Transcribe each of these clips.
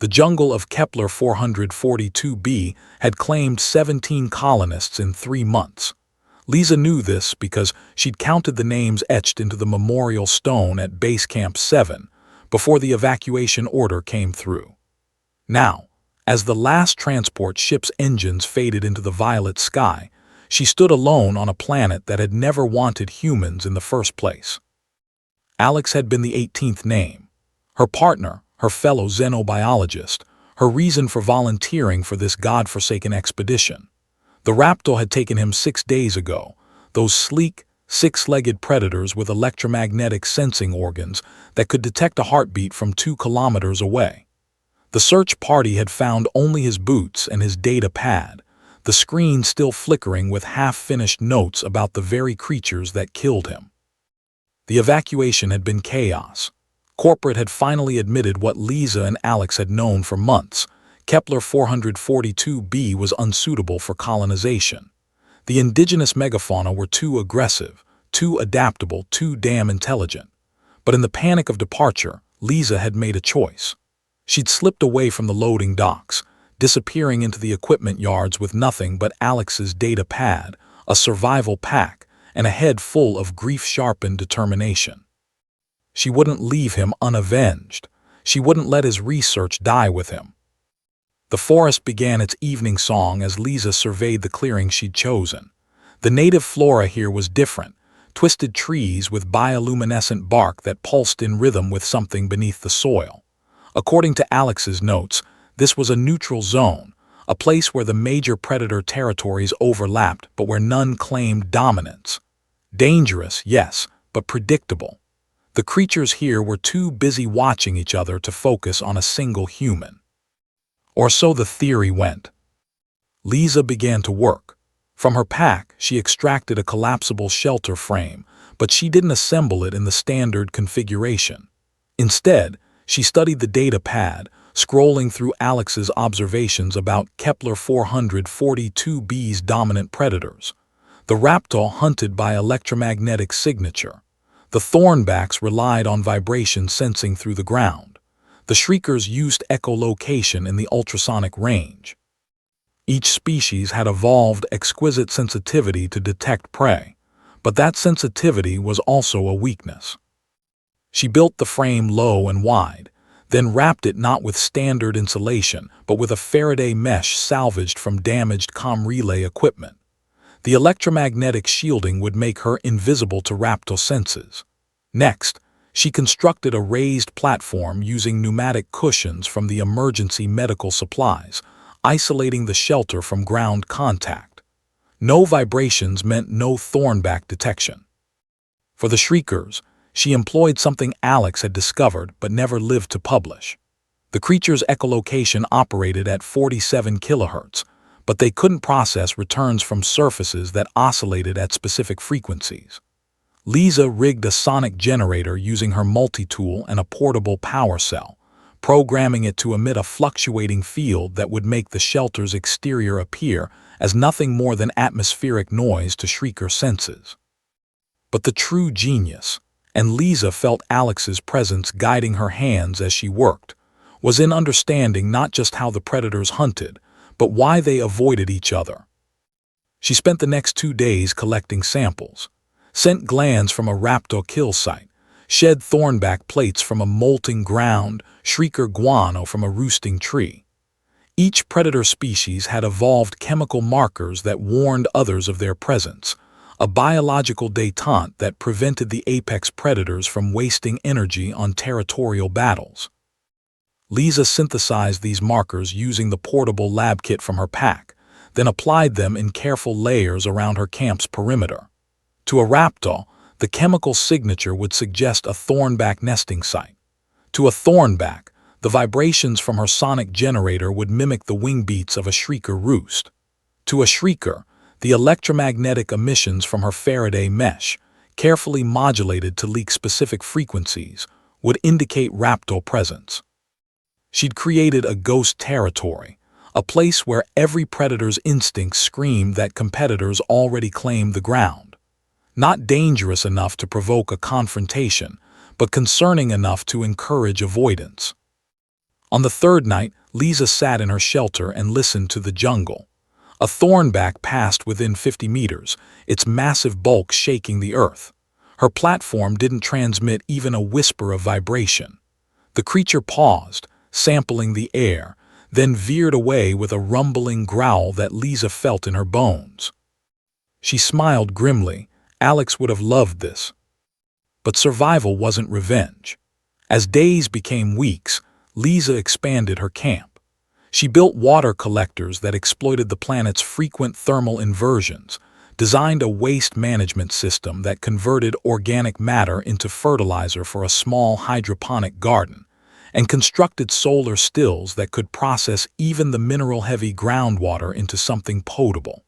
The jungle of Kepler 442b had claimed 17 colonists in 3 months. Lisa knew this because she'd counted the names etched into the memorial stone at Base Camp 7 before the evacuation order came through. Now, as the last transport ship's engines faded into the violet sky, she stood alone on a planet that had never wanted humans in the first place. Alex had been the 18th name. Her partner, her fellow xenobiologist, her reason for volunteering for this godforsaken expedition. The raptor had taken him 6 days ago, those sleek, 6-legged predators with electromagnetic sensing organs that could detect a heartbeat from 2 kilometers away. The search party had found only his boots and his data pad, the screen still flickering with half-finished notes about the very creatures that killed him. The evacuation had been chaos. Corporate had finally admitted what Lisa and Alex had known for months. Kepler 442b was unsuitable for colonization. The indigenous megafauna were too aggressive, too adaptable, too damn intelligent. But in the panic of departure, Lisa had made a choice. She'd slipped away from the loading docks, disappearing into the equipment yards with nothing but Alex's data pad, a survival pack, and a head full of grief-sharpened determination. She wouldn't leave him unavenged. She wouldn't let his research die with him. The forest began its evening song as Lisa surveyed the clearing she'd chosen. The native flora here was different, twisted trees with bioluminescent bark that pulsed in rhythm with something beneath the soil. According to Alex's notes, this was a neutral zone, a place where the major predator territories overlapped but where none claimed dominance. Dangerous, yes, but predictable. The creatures here were too busy watching each other to focus on a single human. Or so the theory went. Lisa began to work. From her pack, she extracted a collapsible shelter frame, but she didn't assemble it in the standard configuration. Instead, she studied the data pad, scrolling through Alex's observations about Kepler 442b's dominant predators. The raptor hunted by electromagnetic signature. The thornbacks relied on vibration sensing through the ground. The shriekers used echolocation in the ultrasonic range. Each species had evolved exquisite sensitivity to detect prey, but that sensitivity was also a weakness. She built the frame low and wide, then wrapped it not with standard insulation, but with a Faraday mesh salvaged from damaged comm relay equipment. The electromagnetic shielding would make her invisible to raptor senses. Next, she constructed a raised platform using pneumatic cushions from the emergency medical supplies, isolating the shelter from ground contact. No vibrations meant no thornback detection. For the shriekers, she employed something Alex had discovered but never lived to publish. The creature's echolocation operated at 47 kilohertz, but they couldn't process returns from surfaces that oscillated at specific frequencies. Lisa rigged a sonic generator using her multi-tool and a portable power cell, programming it to emit a fluctuating field that would make the shelter's exterior appear as nothing more than atmospheric noise to shrieker senses. But the true genius, and Lisa felt Alex's presence guiding her hands as she worked, was in understanding not just how the predators hunted, but why they avoided each other. She spent the next 2 days collecting samples, sent glands from a raptor kill site, shed thornback plates from a molting ground, shrieker guano from a roosting tree. Each predator species had evolved chemical markers that warned others of their presence, a biological détente that prevented the apex predators from wasting energy on territorial battles. Lisa synthesized these markers using the portable lab kit from her pack, then applied them in careful layers around her camp's perimeter. To a raptor, the chemical signature would suggest a thornback nesting site. To a thornback, the vibrations from her sonic generator would mimic the wing beats of a shrieker roost. To a shrieker, the electromagnetic emissions from her Faraday mesh, carefully modulated to leak specific frequencies, would indicate raptor presence. She'd created a ghost territory, a place where every predator's instincts screamed that competitors already claimed the ground. Not dangerous enough to provoke a confrontation, but concerning enough to encourage avoidance. On the third night, Lisa sat in her shelter and listened to the jungle. A thornback passed within 50 meters, its massive bulk shaking the earth. Her platform didn't transmit even a whisper of vibration. The creature paused, sampling the air, then veered away with a rumbling growl that Lisa felt in her bones. She smiled grimly. Alex would have loved this. But survival wasn't revenge. As days became weeks, Lisa expanded her camp. She built water collectors that exploited the planet's frequent thermal inversions, designed a waste management system that converted organic matter into fertilizer for a small hydroponic garden, and constructed solar stills that could process even the mineral-heavy groundwater into something potable.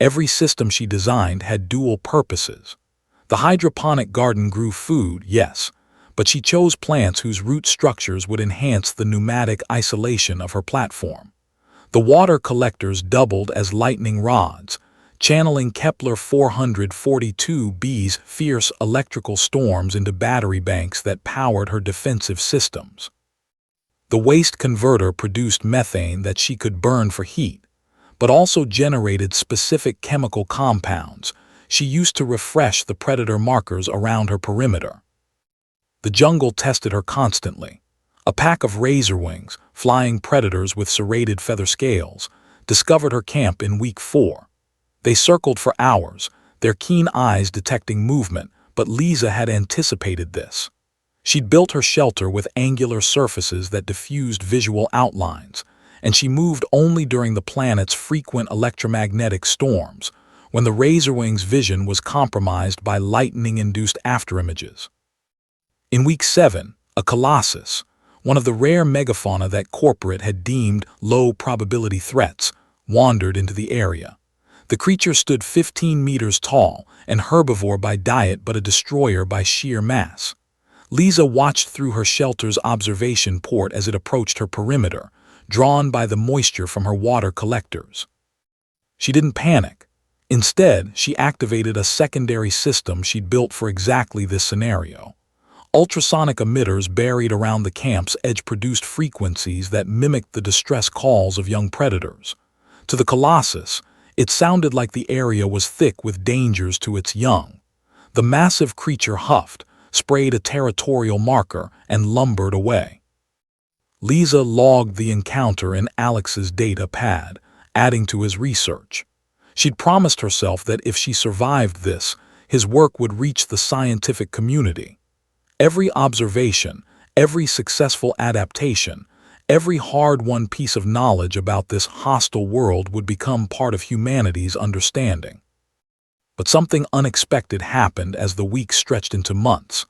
Every system she designed had dual purposes. The hydroponic garden grew food, yes, but she chose plants whose root structures would enhance the pneumatic isolation of her platform. The water collectors doubled as lightning rods, channeling Kepler 442b's fierce electrical storms into battery banks that powered her defensive systems. The waste converter produced methane that she could burn for heat, but also generated specific chemical compounds she used to refresh the predator markers around her perimeter. The jungle tested her constantly. A pack of razorwings, flying predators with serrated feather scales, discovered her camp in week 4. They circled for hours, their keen eyes detecting movement, but Lisa had anticipated this. She'd built her shelter with angular surfaces that diffused visual outlines, and she moved only during the planet's frequent electromagnetic storms, when the razorwing's vision was compromised by lightning-induced afterimages. In week 7, a colossus, one of the rare megafauna that corporate had deemed low-probability threats, wandered into the area. The creature stood 15 meters tall, an herbivore by diet but a destroyer by sheer mass. Lisa watched through her shelter's observation port as it approached her perimeter, drawn by the moisture from her water collectors. She didn't panic. Instead, she activated a secondary system she'd built for exactly this scenario. Ultrasonic emitters buried around the camp's edge produced frequencies that mimicked the distress calls of young predators. To the colossus, it sounded like the area was thick with dangers to its young. The massive creature huffed, sprayed a territorial marker, and lumbered away. Lisa logged the encounter in Alex's data pad, adding to his research. She'd promised herself that if she survived this, his work would reach the scientific community. Every observation, every successful adaptation, every hard-won piece of knowledge about this hostile world would become part of humanity's understanding. But something unexpected happened as the weeks stretched into months.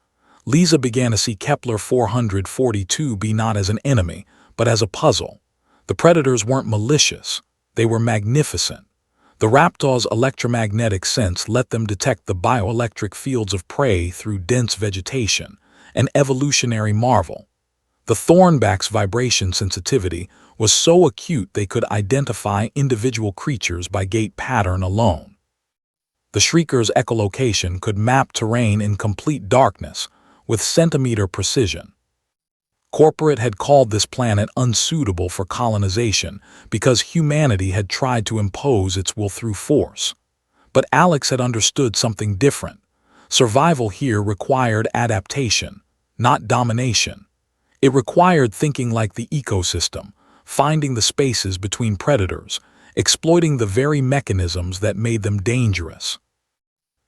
Lisa began to see Kepler 442b not as an enemy, but as a puzzle. The predators weren't malicious, they were magnificent. The raptor's electromagnetic sense let them detect the bioelectric fields of prey through dense vegetation, an evolutionary marvel. The thornback's vibration sensitivity was so acute they could identify individual creatures by gait pattern alone. The shrieker's echolocation could map terrain in complete darkness, with centimeter precision. Corporate had called this planet unsuitable for colonization because humanity had tried to impose its will through force. But Alex had understood something different. Survival here required adaptation, not domination. It required thinking like the ecosystem, finding the spaces between predators, exploiting the very mechanisms that made them dangerous.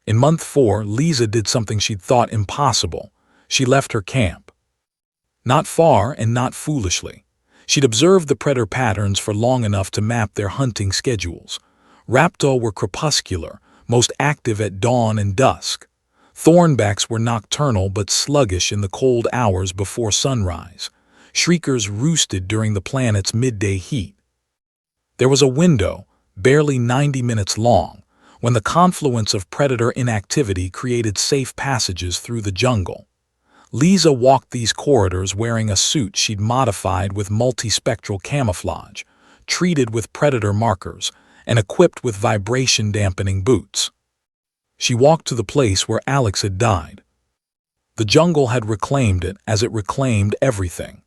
In month 4, Lisa did something she'd thought impossible. She left her camp. Not far and not foolishly. She'd observed the predator patterns for long enough to map their hunting schedules. Raptor were crepuscular, most active at dawn and dusk. Thornbacks were nocturnal but sluggish in the cold hours before sunrise. Shriekers roosted during the planet's midday heat. There was a window, barely 90 minutes long, when the confluence of predator inactivity created safe passages through the jungle. Lisa walked these corridors wearing a suit she'd modified with multispectral camouflage, treated with predator markers, and equipped with vibration-dampening boots. She walked to the place where Alex had died. The jungle had reclaimed it as it reclaimed everything.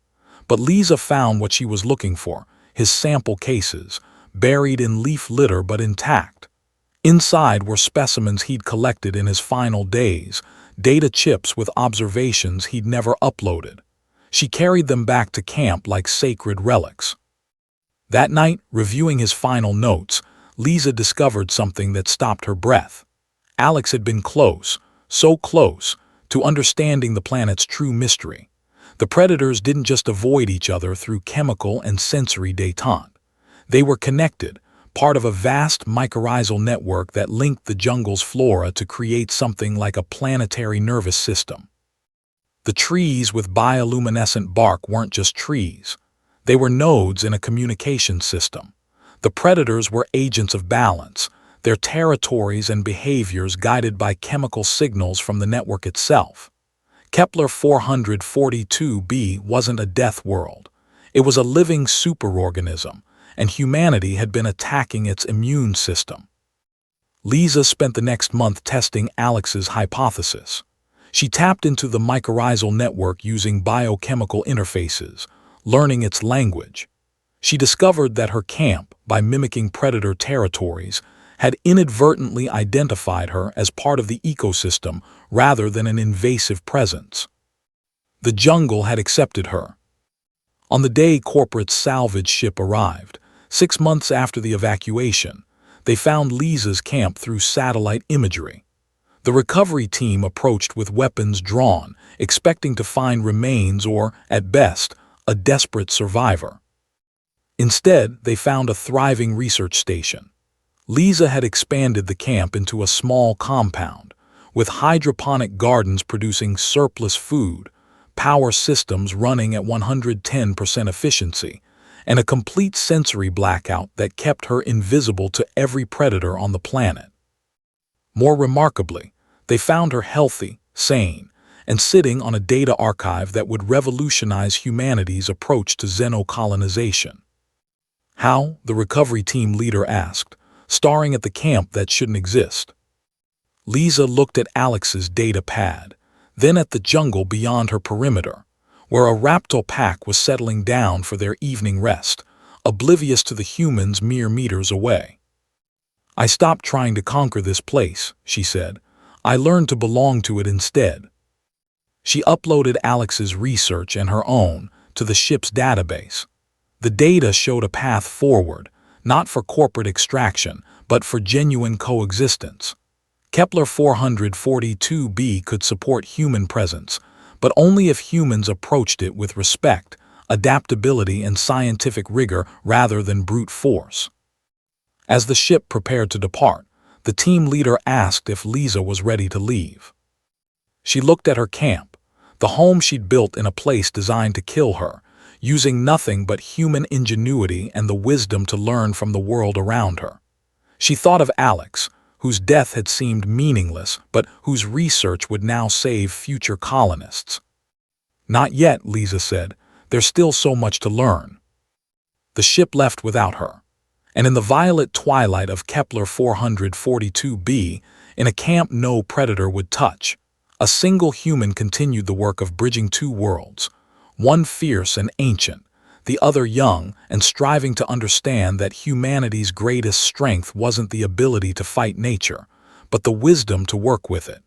But Lisa found what she was looking for, his sample cases, buried in leaf litter but intact. Inside were specimens he'd collected in his final days, data chips with observations he'd never uploaded. She carried them back to camp like sacred relics. That night, reviewing his final notes, Lisa discovered something that stopped her breath. Alex had been close, so close, to understanding the planet's true mystery. The predators didn't just avoid each other through chemical and sensory détente. They were connected, part of a vast mycorrhizal network that linked the jungle's flora to create something like a planetary nervous system. The trees with bioluminescent bark weren't just trees. They were nodes in a communication system. The predators were agents of balance, their territories and behaviors guided by chemical signals from the network itself. Kepler 442b wasn't a death world. It was a living superorganism, and humanity had been attacking its immune system. Lisa spent the next month testing Alex's hypothesis. She tapped into the mycorrhizal network using biochemical interfaces, learning its language. She discovered that her camp, by mimicking predator territories, had inadvertently identified her as part of the ecosystem rather than an invasive presence. The jungle had accepted her. On the day corporate salvage ship arrived, 6 months after the evacuation, they found Lisa's camp through satellite imagery. The recovery team approached with weapons drawn, expecting to find remains or, at best, a desperate survivor. Instead, they found a thriving research station. Lisa had expanded the camp into a small compound, with hydroponic gardens producing surplus food, power systems running at 110% efficiency, and a complete sensory blackout that kept her invisible to every predator on the planet. More remarkably, they found her healthy, sane, and sitting on a data archive that would revolutionize humanity's approach to xenocolonization. How? The recovery team leader asked, staring at the camp that shouldn't exist. Lisa looked at Alex's data pad, then at the jungle beyond her perimeter, where a raptor pack was settling down for their evening rest, oblivious to the humans mere meters away. "I stopped trying to conquer this place," she said. "I learned to belong to it instead." She uploaded Alex's research and her own to the ship's database. The data showed a path forward, not for corporate extraction, but for genuine coexistence. Kepler 442b could support human presence, but only if humans approached it with respect, adaptability, and scientific rigor rather than brute force. As the ship prepared to depart, the team leader asked if Lisa was ready to leave. She looked at her camp, the home she'd built in a place designed to kill her, using nothing but human ingenuity and the wisdom to learn from the world around her. She thought of Alex, whose death had seemed meaningless, but whose research would now save future colonists. "Not yet," Lisa said. "There's still so much to learn." The ship left without her, and in the violet twilight of Kepler 442b, in a camp no predator would touch, a single human continued the work of bridging two worlds, one fierce and ancient, the other young and striving to understand that humanity's greatest strength wasn't the ability to fight nature, but the wisdom to work with it.